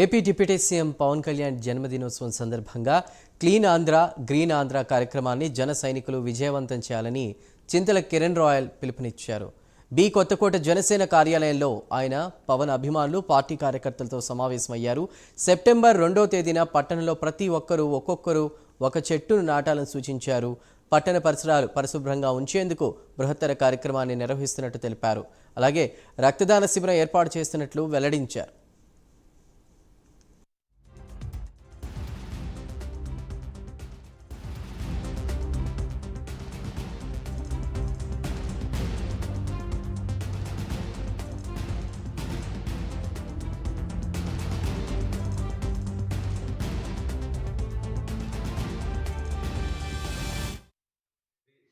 AP deputy CM Pawan Kalyan జన్మదినోత్సవం సందర్భంగా clean Andhra green Andhra కార్యక్రమాన్ని జన సైనికులు విజయవంతం చేయాలని చింతల కిరణ్ రాయల్ పిలుపునిచ్చారు. బి కొత్తకోట జనసేన కార్యాలయంలో ఆయన పవన్ అభిమానులు పార్టీ కార్యకర్తలతో సమావేశమయ్యారు. సెప్టెంబర్ 2వ తేదీన పట్టణంలో ప్రతి ఒక్కరూ ఒక చెట్టును నాటాలని సూచించారు. పట్టణ పరిసరాలు పరిశుభ్రంగా ఉంచేందుకు బృహత్తర కార్యక్రమాన్ని నిర్వహిస్తున్నట్టు తెలిపారు. అలాగే రక్తదాన శిబిరం ఏర్పాటు చేస్తున్నట్లు వెల్లడించారు.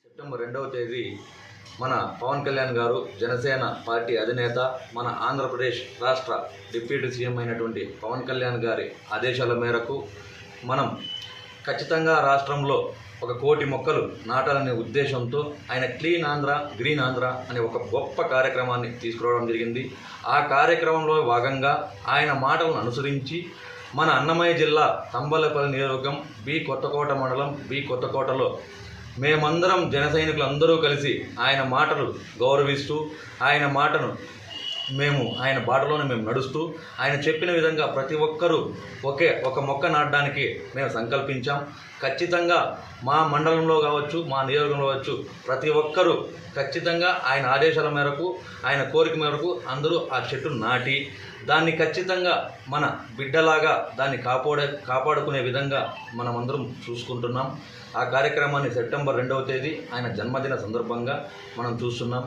సెప్టెంబర్ 2వ తేదీ మన పవన్ కళ్యాణ్ గారు జనసేన పార్టీ అధినేత, మన ఆంధ్రప్రదేశ్ రాష్ట్ర డిప్యూటీ సీఎం అయినటువంటి పవన్ కళ్యాణ్ గారి ఆదేశాల మేరకు మనం ఖచ్చితంగా రాష్ట్రంలో 1 కోటి మొక్కలు నాటాలనే ఉద్దేశంతో ఆయన క్లీన్ ఆంధ్ర గ్రీన్ ఆంధ్ర అనే ఒక గొప్ప కార్యక్రమాన్ని తీసుకురావడం జరిగింది. ఆ కార్యక్రమంలో భాగంగా ఆయన మాటలను అనుసరించి మన అన్నమయ్య జిల్లా తంబలపల్లి నియోజకవర్గం బి కొత్తకోట మండలం బి కొత్తకోటలో మేమందరం జన సైనికులు అందరూ కలిసి ఆయన మాటలు గౌరవిస్తూ ఆయన బాటలోనే మేము నడుస్తూ ఆయన చెప్పిన విధంగా ప్రతి ఒక్కరూ ఒక మొక్క నాటడానికి మేము సంకల్పించాం. ఖచ్చితంగా మా మండలంలో కావచ్చు, మా నియోజకవర్గంలో కావచ్చు, ప్రతి ఒక్కరూ ఖచ్చితంగా ఆయన ఆదేశాల మేరకు, ఆయన కోరిక మేరకు అందరూ ఆ చెట్టు నాటి దాన్ని ఖచ్చితంగా మన బిడ్డలాగా దాన్ని కాపాడుకునే విధంగా మనమందరం చూసుకుంటున్నాం. ఆ కార్యక్రమాన్ని సెప్టెంబర్ 2వ తేదీ ఆయన జన్మదిన సందర్భంగా మనం చూస్తున్నాం.